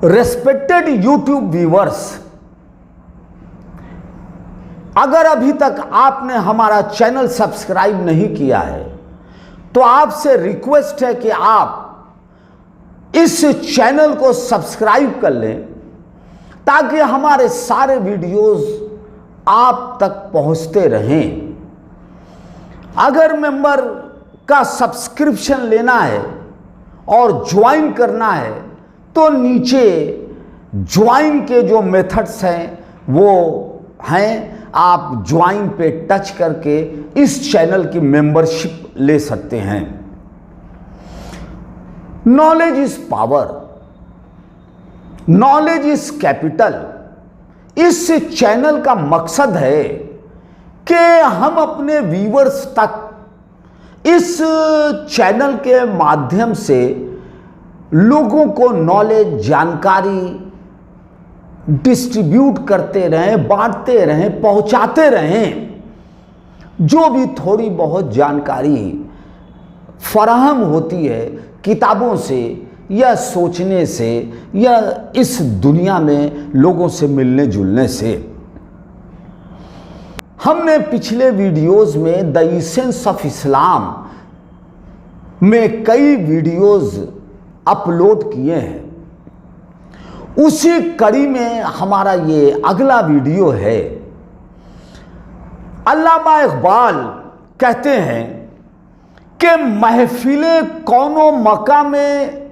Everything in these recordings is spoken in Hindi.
रेस्पेक्टेड यूट्यूब व्यूअर्स, अगर अभी तक आपने हमारा चैनल सब्सक्राइब नहीं किया है तो आपसे रिक्वेस्ट है कि आप इस चैनल को सब्सक्राइब कर लें ताकि हमारे सारे वीडियोस आप तक पहुंचते रहें। अगर मेंबर का सब्सक्रिप्शन लेना है और ज्वाइन करना है तो नीचे ज्वाइन के जो मेथड्स हैं वो हैं, आप ज्वाइन पे टच करके इस चैनल की मेंबरशिप ले सकते हैं। Knowledge is power, knowledge is capital. इस चैनल का मकसद है कि हम अपने व्यूअर्स तक इस चैनल के माध्यम से लोगों को नॉलेज, जानकारी डिस्ट्रीब्यूट करते रहें, बांटते रहें, पहुंचाते रहें। जो भी थोड़ी बहुत जानकारी फराहम होती है किताबों से या सोचने से या इस दुनिया में लोगों से मिलने जुलने से। हमने पिछले वीडियोस में द एसेंस ऑफ इस्लाम में कई वीडियोस अपलोड किए हैं। उसी कड़ी में हमारा ये अगला वीडियो है। अल्लामा इकबाल कहते हैं कि महफिले कौनो मका में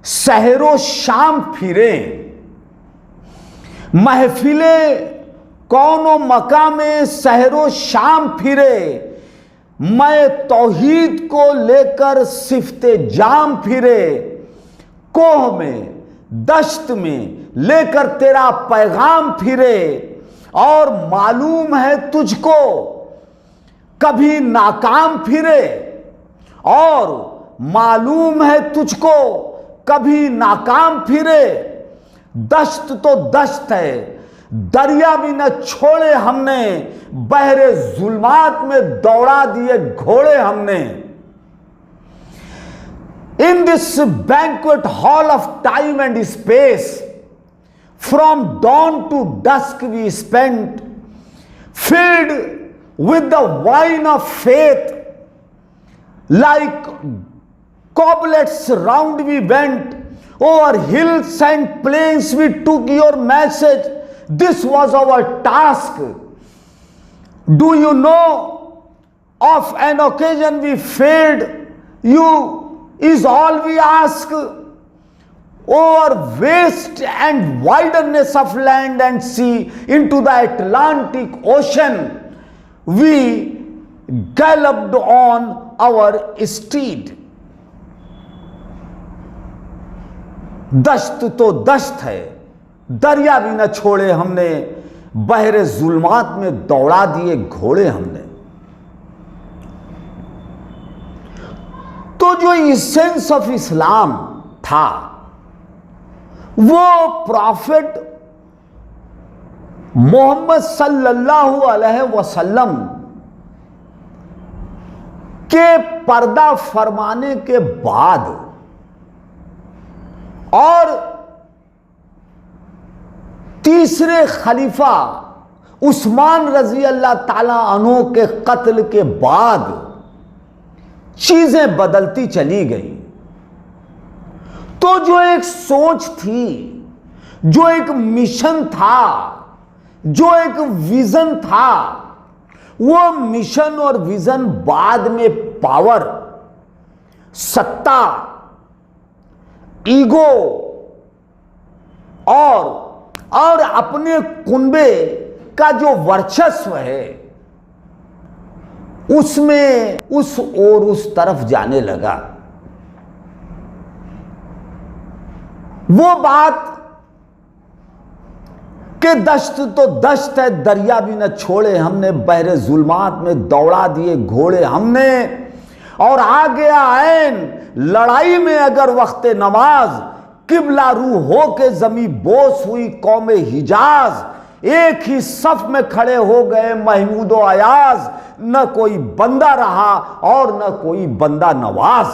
सहरो शाम फिरे, महफिले कौनो मका में सहरो शाम फिरे, मैं तौहीद को लेकर सिफ्ते जाम फिरे, कोह में दश्त में लेकर तेरा पैगाम फिरे, और मालूम है तुझको कभी नाकाम फिरे, और मालूम है तुझको कभी नाकाम फिरे। दश्त तो दश्त है, दरिया भी न छोड़े हमने, बहरे जुल्मात में दौड़ा दिए घोड़े हमने। In this banquet hall of time and space, from dawn to dusk we spent, filled with the wine of faith, like goblets round we went, over hills and plains we took your message, this was our task. Do you know of an occasion we failed you? Is all we ask. Over waste and wilderness of land and sea, into the Atlantic Ocean we galloped on our steed. दश्त तो दश्त है, दरिया भी न छोड़े हमने, बहरे जुल्मात में दौड़ा दिए घोड़े हमने। तो जो एसेंस ऑफ इस्लाम था वो प्रॉफिट मोहम्मद सल्लल्लाहु अलैहि वसल्लम के पर्दा फरमाने के बाद और तीसरे खलीफा उस्मान रजी अल्लाह ताला अन्हु के कत्ल के बाद चीजें बदलती चली गई। तो जो एक सोच थी, जो एक मिशन था, जो एक विजन था, वो मिशन और विजन बाद में पावर, सत्ता, ईगो और अपने कुनबे का जो वर्चस्व है उसमें उस और उस तरफ जाने लगा। वो बात कि दश्त तो दश्त है, दरिया भी न छोड़े हमने, बहरे जुल्मात में दौड़ा दिए घोड़े हमने, और आ गया ऐन लड़ाई में अगर वक्ते नमाज, किबला रू हो के जमी बोस हुई कौमे हिजाज, एक ही सफ में खड़े हो गए महमूद व अयाज, न कोई बंदा रहा और न कोई बंदा नवाज।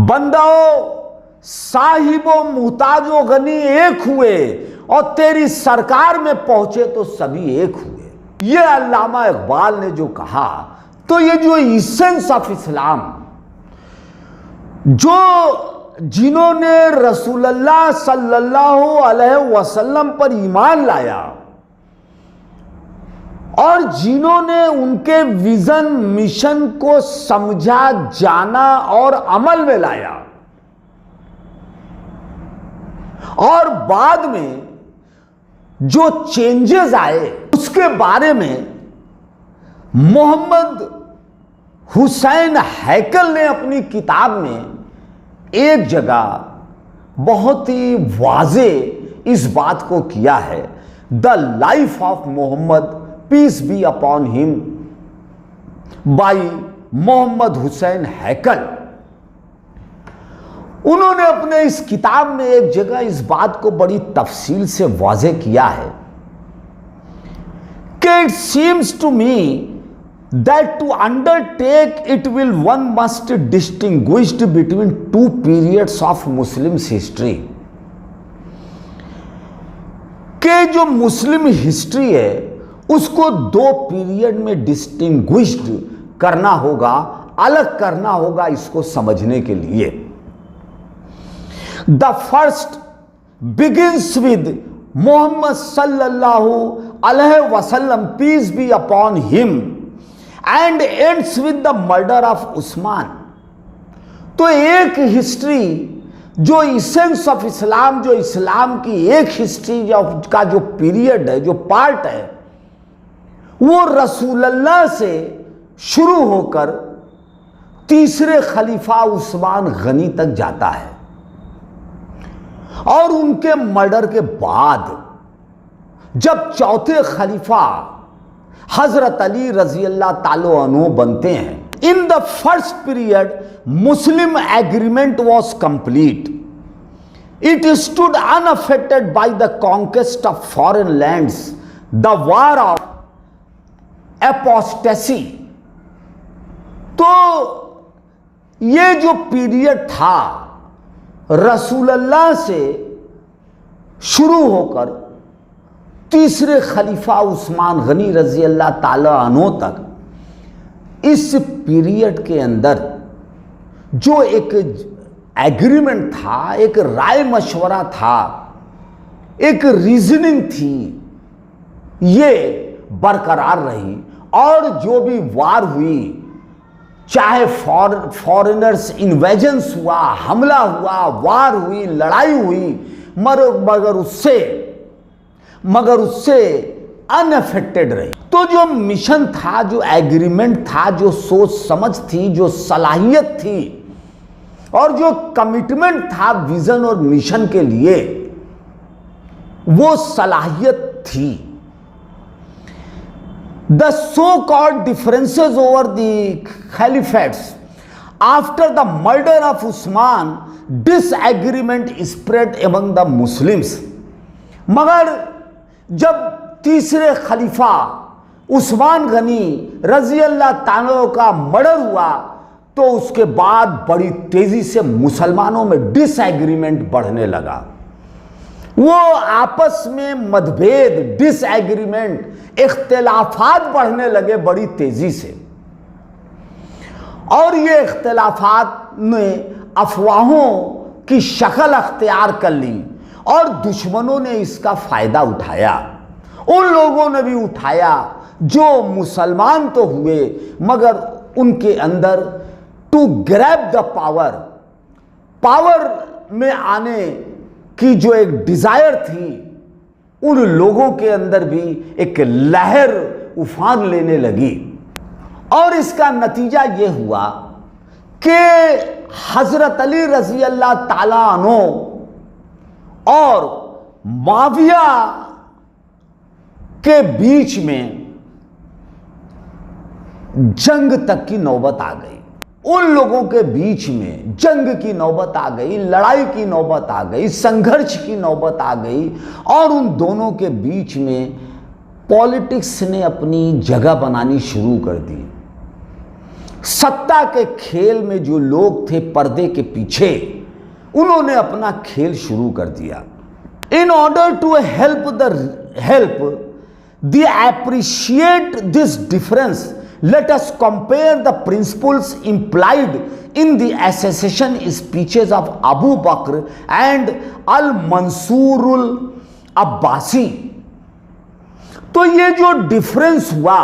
बंदाओं साहिबो मुहताजो गनी एक हुए और तेरी सरकार में पहुंचे तो सभी एक हुए। ये अल्लामा इकबाल ने जो कहा, तो ये जो इसेंस ऑफ इस्लाम, जो जिन्होंने रसूलुल्लाह सल्लल्लाहु अलैहि वसल्लम पर ईमान लाया और जिन्होंने उनके विजन मिशन को समझा, जाना और अमल में लाया, और बाद में जो चेंजेस आए उसके बारे में मोहम्मद हुसैन हैकल ने अपनी किताब में एक जगह बहुत ही वाजे इस बात को किया है। The life of Muhammad peace be upon him by Muhammad Hussain Haykal. उन्होंने अपने इस किताब में एक जगह इस बात को बड़ी तफसील से वाजे किया है कि it seems to me that to undertake it will one must distinguish between two periods of Muslims history। के जो मुस्लिम हिस्ट्री है उसको दो पीरियड में डिस्टिंग्विश्ड करना होगा, अलग करना होगा इसको समझने के लिए। The first begins with Muhammad सल्लल्लाहु अलैहि वसल्लम peace be upon him and ends with the murder of Usman. तो एक हिस्ट्री जो इसेंस ऑफ इस्लाम, जो इस्लाम की एक हिस्ट्री का जो पीरियड है, जो पार्ट है, वो रसूलुल्लाह से शुरू होकर तीसरे खलीफा उस्मान गनी तक जाता है और उनके मर्डर के बाद जब चौथे खलीफा हजरत अली रजी अल्लाह ताला अन्हु बनते हैं, in the first period Muslim agreement was complete. It stood unaffected by the conquest of foreign lands, the war of apostasy. तो ये जो पीरियड था रसूलुल्लाह से शुरू होकर तीसरे खलीफा उस्मान गनी रजी अल्लाह ताला अन्हु तक, इस पीरियड के अंदर जो एक एग्रीमेंट था, एक राय मशवरा था, एक रीजनिंग थी, ये बरकरार रही। और जो भी वार हुई, चाहे फॉरेनर्स इन्वेजन्स हुआ, हमला हुआ, वार हुई, लड़ाई हुई, मगर उससे अनअफेक्टेड रही। तो जो मिशन था, जो एग्रीमेंट था, जो सोच समझ थी, जो सलाहियत थी और जो कमिटमेंट था विजन और मिशन के लिए, वो सलाहियत थी। The so called differences over the caliphates after the murder of Usman, disagreement spread among the Muslims. मगर जब तीसरे खलीफा उस्मान गनी रजी अल्लाह ताला का मर्डर हुआ, तो उसके बाद बड़ी तेजी से मुसलमानों में डिसएग्रीमेंट बढ़ने लगा। वो आपस में मतभेद, डिसएग्रीमेंट, इख्तिलाफात बढ़ने लगे बड़ी तेजी से। और ये इख्तिलाफात ने अफवाहों की शक्ल अख्तियार कर ली और दुश्मनों ने इसका फायदा उठाया। उन लोगों ने भी उठाया जो मुसलमान तो हुए, मगर उनके अंदर टू ग्रैब द पावर में आने की जो एक डिजायर थी, उन लोगों के अंदर भी एक लहर उफान लेने लगी। और इसका नतीजा यह हुआ कि हजरत अली रजी अल्लाह ताला अन्हु और माविया के बीच में जंग तक की नौबत आ गई। उन लोगों के बीच में जंग की नौबत आ गई, लड़ाई की नौबत आ गई, संघर्ष की नौबत आ गई। और उन दोनों के बीच में पॉलिटिक्स ने अपनी जगह बनानी शुरू कर दी। सत्ता के खेल में जो लोग थे पर्दे के पीछे, उन्होंने अपना खेल शुरू कर दिया। In order to help the appreciate this difference, let us compare the principles implied in the assassination speeches of Abu Bakr and al-Mansur al-Abbasi। तो ये जो डिफरेंस हुआ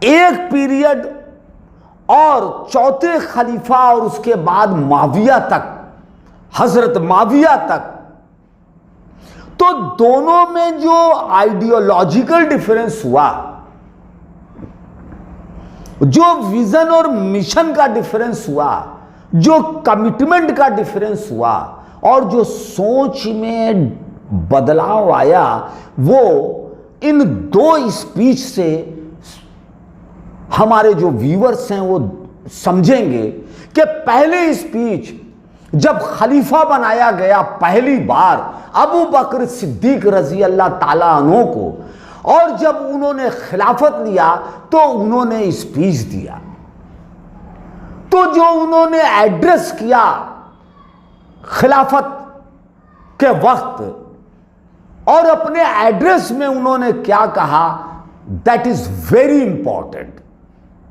एक पीरियड और चौथे खलीफा और उसके बाद माविया तक, हजरत माविया तक, तो दोनों में जो आइडियोलॉजिकल डिफरेंस हुआ, जो विजन और मिशन का डिफरेंस हुआ, जो कमिटमेंट का डिफरेंस हुआ और जो सोच में बदलाव आया, वो इन दो स्पीच से हमारे जो व्यूअर्स हैं वो समझेंगे कि पहले स्पीच जब खलीफा बनाया गया पहली बार अबू बकर सिद्दीक रजी अल्लाह ताला अन्हो को, और जब उन्होंने खिलाफत लिया तो उन्होंने स्पीच दिया, तो जो उन्होंने एड्रेस किया खिलाफत के वक्त और अपने एड्रेस में उन्होंने क्या कहा, दैट इज वेरी इंपॉर्टेंट।